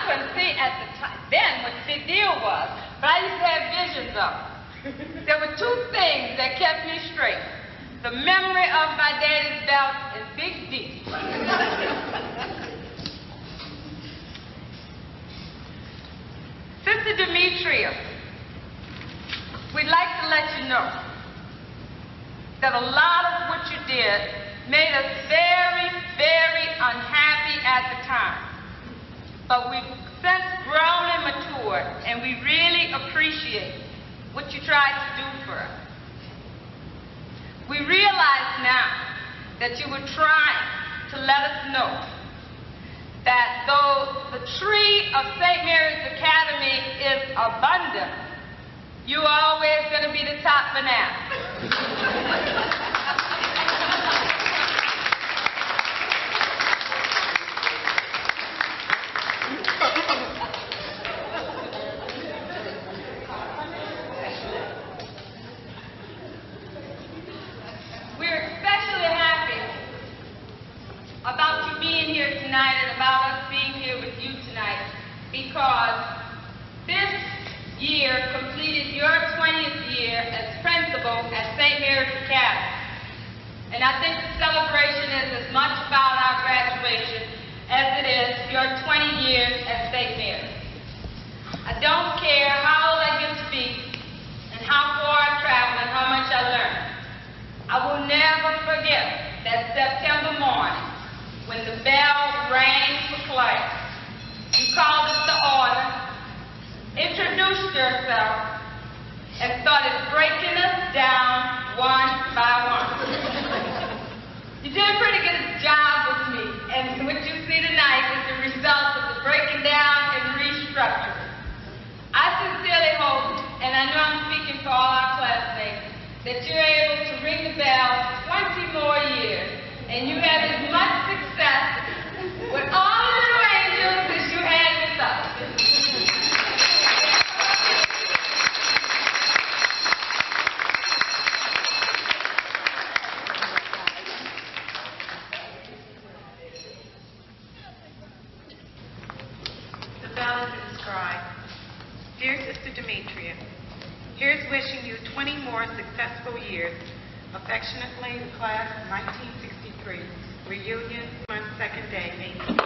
couldn't see at the time then what the big deal was, but I used to have visions of it. There were two things that kept me straight. The memory of my daddy's belt and Big D. Sister Demetria, we'd like to let you know that a lot of what you did made us very, very unhappy at the time. But we've since grown and matured, and we really appreciate what you tried to do for us. We realize now that you were trying to let us know that though the tree of St. Mary's Academy is abundant, you're always going to be the top banana. About you being here tonight and about us being here with you tonight, because this year completed your 20th year as principal at St. Mary's Academy. And I think the celebration is as much about our graduation as it is your 20 years at St. Mary's. I don't care how old I get to be and how far I travel and how much I learn. I will never forget that September morning when the bell rang for class. You called us to order, introduced yourself, and started breaking us down one by one. You did a pretty good job with me, and what you see tonight is the result of the breaking down and restructuring. I sincerely hope, and I know I'm speaking for all our classmates, that you're able to ring the bell 20 more years, and you have as much success with all the little angels as you had with us. The bell is inscribed. Dear Sister Demetria, here's wishing you 20 more successful years. Affectionately, the class of 1963, reunion on second day, May 15th.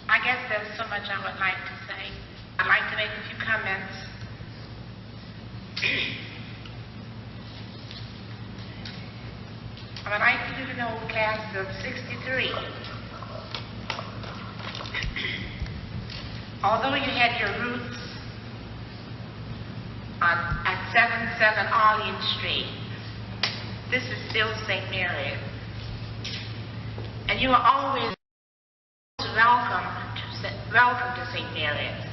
I guess there's so much I would like to say. I'd like to make a few comments. I would like you to know, class of 63, although you had your roots at 77 Orleans Street, this is still St. Mary's. And you are always welcome to St. Mary's.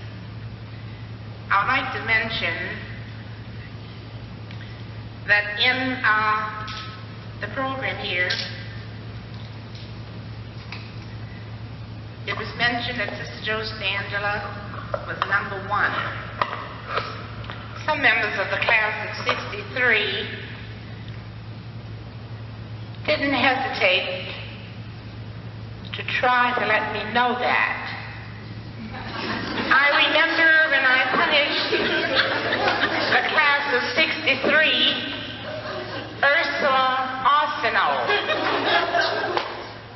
I would like to mention that in the program here, it was mentioned that Sister Joseph Angela was number 1. Some members of the class of 63 didn't hesitate to try to let me know that. I remember when I finished the class of 63, Ursula Arsenault.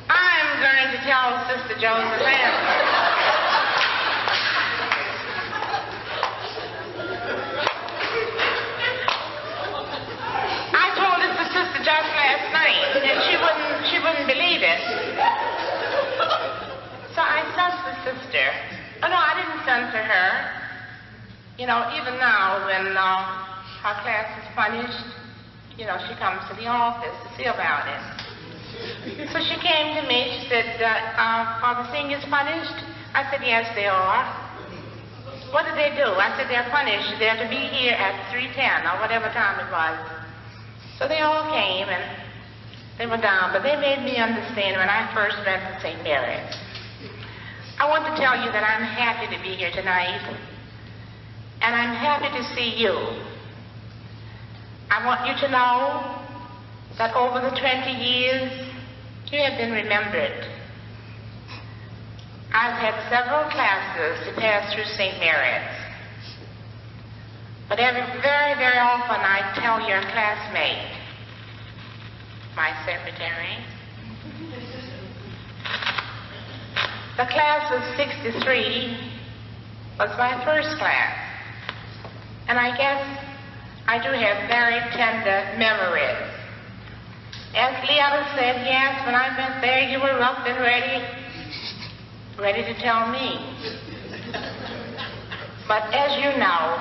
I'm going to tell Sister Joseph Angela. I told it to Sister just last night, and she wouldn't believe it. So I sent the sister. Oh no, I didn't send to her. You know, even now when her class is finished, you know, she comes to the office to see about it. So she came to me, she said, are the seniors punished? I said, yes, they are. What did they do? I said, they're punished. They're to be here at 3:10 or whatever time it was. So they all came and they were down, but they made me understand when I first went to St. Mary's. I want to tell you that I'm happy to be here tonight, and I'm happy to see you. I want you to know that over the 20 years, you have been remembered. I've had several classes to pass through St. Mary's. But very, very often I tell your classmate, my secretary, the class of 63 was my first class. And I guess I do have very tender memories. As Leota said, yes, when I went there, you were up and ready to tell me. But as you know,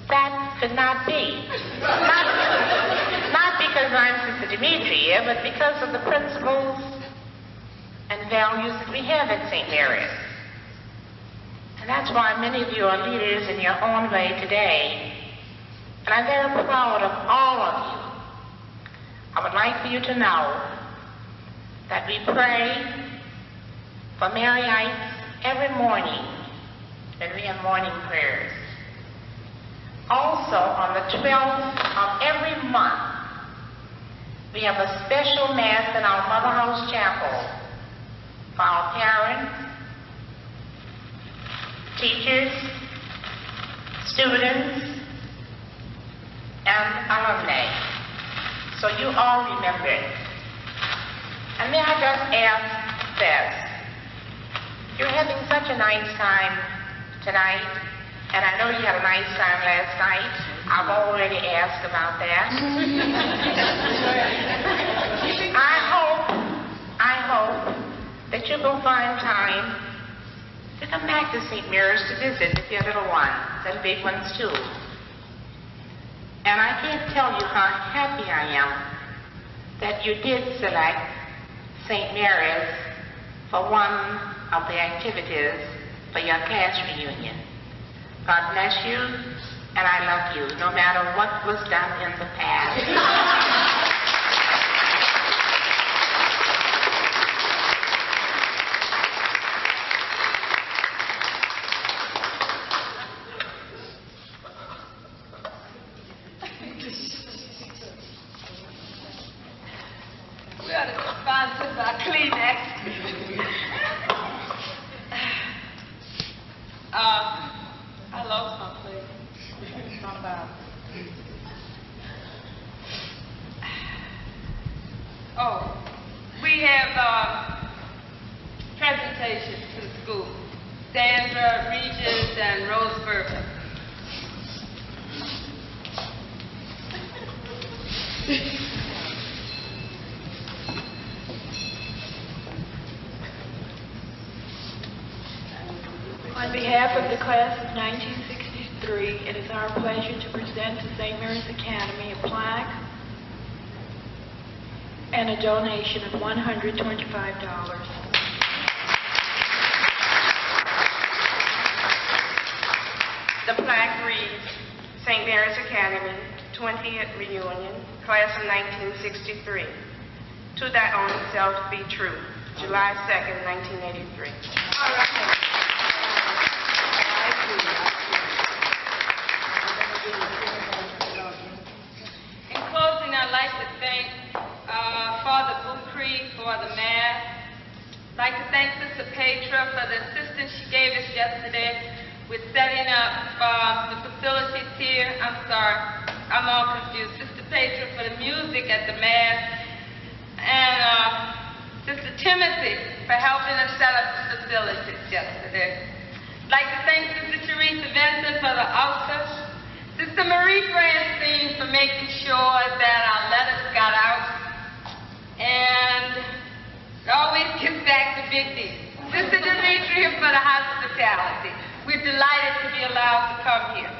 that could not be. Not because I'm Sister Demetria, but because of the principles and values that we have at St. Mary's. And that's why many of you are leaders in your own way today. And I'm very proud of all of you. I would like for you to know that we pray for Maryites every morning when we have morning prayers. Also, on the 12th of every month, we have a special Mass in our Mother House Chapel for our parents, teachers, students, and alumni. So you all remember it. And may I just ask this? You're having such a nice time tonight, and I know you had a nice time last night. I've already asked about that. I hope that you will find time to come back to St. Mary's to visit with your little ones and big ones too. And I can't tell you how happy I am that you did select St. Mary's for one of the activities for your class reunion. God bless you, and I love you, no matter what was done in the past. We ought to be sponsored by Kleenex. I lost my place. My bad. Oh, we have presentations to the school. Sandra, Regis, and Rose Burton. On behalf of the class of 1963, it is our pleasure to present to St. Mary's Academy a plaque and a donation of $125. The plaque reads, St. Mary's Academy, 20th Reunion, Class of 1963. To thy own self be true. July 2nd, 1983. All right. In closing, I'd like to thank Father Bucree for the Mass. I'd like to thank Sister Petra for the assistance she gave us yesterday with setting up the facilities here. I'm sorry, I'm all confused. Sister Petra for the music at the Mass, and Sister Timothy for helping us set up the facilities yesterday. I'd like to thank Sister Teresa Vincent for the altar, Sister Marie Francine for making sure that our letters got out, and it always gets back to Big D. Sister Demetria for the hospitality. We're delighted to be allowed to come here.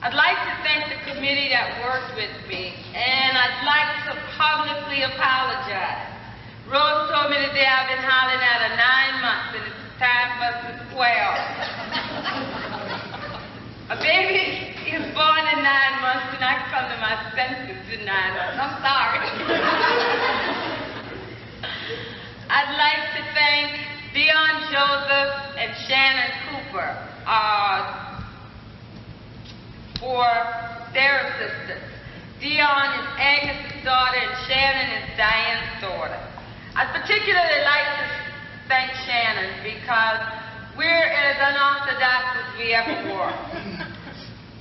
I'd like to thank the committee that worked with me, and I'd like to publicly apologize. Rose told me today I've been hollering at her 9 months, and it's time for us to square off. A baby is born in 9 months, and I come to my senses in 9 months. I'm sorry. I'd like to thank Joseph and Shannon Cooper for their assistance. Dion is Agnes' daughter and Shannon is Diane's daughter. I'd particularly like to thank Shannon because we're as unorthodox as we ever were.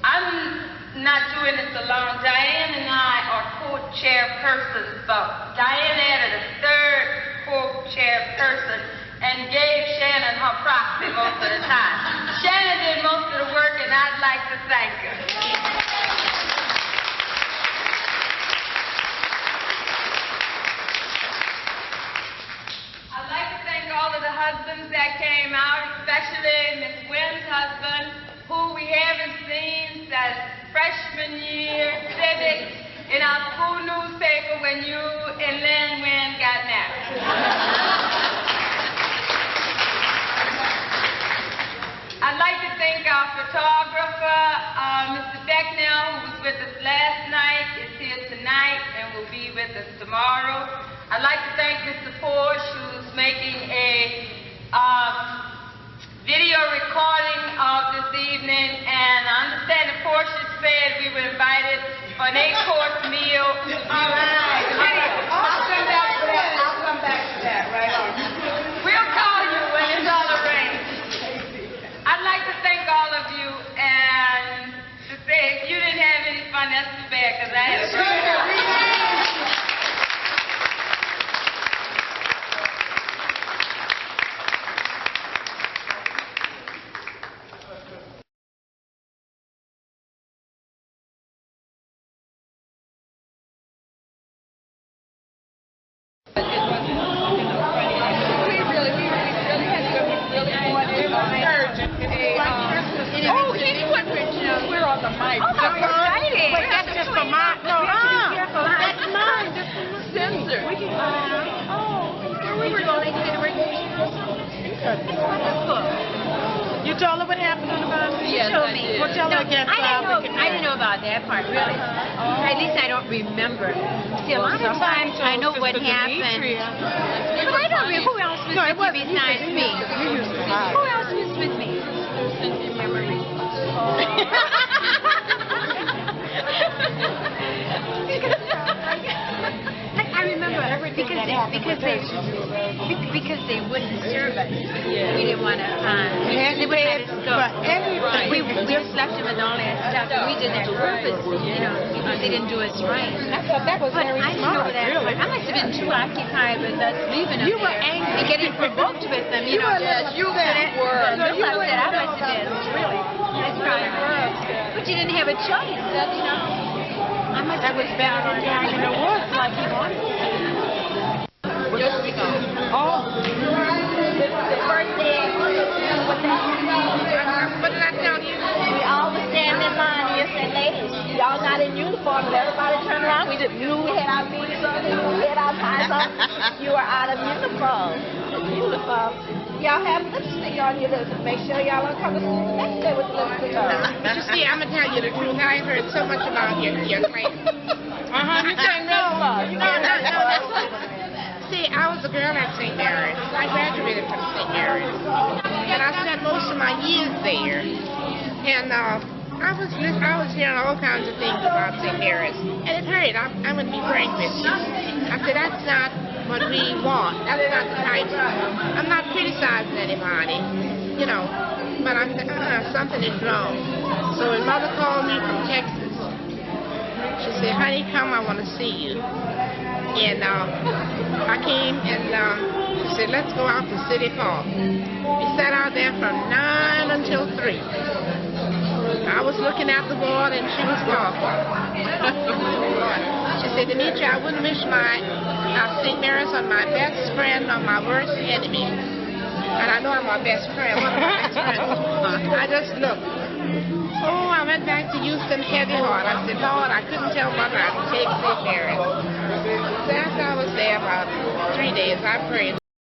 I'm not doing this alone. Diane and I are co-chairpersons, but Diane added a third co-chairperson and gave Shannon her proxy most of the time. Shannon did most of the work, and I'd like to thank her. I'd like to thank all of the husbands that came out, especially Miss Wynn's husband, who we haven't seen since freshman year civics in our school newspaper when you and Lynn Wynn got married. I'd like to thank our photographer, Mr. Becknell, who was with us last night, is here tonight, and will be with us tomorrow. I'd like to thank Mr. Porsche, who's making a video recording of this evening, and I understand the Porsche said we were invited for an 8-course meal. All right. I'll come back to that. I'll come back to that right on. We'll call you when it's all arranged. I'd like to thank all of you and to say if you didn't have any fun, that's too bad because I had a great time. We're on the mic. Oh, how exciting. Wait, that's just for mine. No, that's mine. This is censored. We were going to the You told her what happened on the bus? Yes, I did. Well, tell her again. I didn't know about that part, really. At least I don't remember. See, a lot of times I know what happened. But I don't remember who else was with me besides me. Who else was with me? I remember because they wouldn't serve us. We didn't want to. They wouldn't let us go. We slept with all that stuff. And we did that purpose, because they didn't do us right. I thought that was very I didn't know smart, that. really. I must have been too occupied with us leaving them You were there angry. and getting provoked with them. You were Yes, you were. No, you were. I must have been. Really. That's right. But you didn't have a choice, I must have was better than dragging the woods like you wanted. Oh. First day, What did I tell you? We all were standing in line and said, ladies, y'all not in uniform. And everybody turned around. We just knew we had our beanies on, we knew we had our ties on. You were out of uniform. Y'all have lipstick on your lips. Make sure y'all don't come to school the next day with lipstick on. But you see, I'm going to tell you the truth. I heard so much about your class. You saying no? No. See, I was a girl at St. Mary's. I graduated from St. Mary's. And I spent most of my years there. And I was hearing all kinds of things about St. Mary's. And it hurt. I'm going to be frank with you. I said, that's not what we want. That's not the type. I'm not criticizing anybody, but I'm something is wrong. So when Mother called me from Texas, she said, honey, come, I want to see you. And I came and she said, let's go out to City Hall. We sat out there from 9 until 3. I was looking at the wall and she was talking. She said, Demetria, I wouldn't wish my St. Mary's on my best friend or my worst enemy. And I know I'm my best friend, one of my best friends. I just looked. Oh, I went back to Houston heavy heart. I said, Lord, I couldn't tell Mother I'd take St. Mary's. So after I was there about 3 days, I prayed.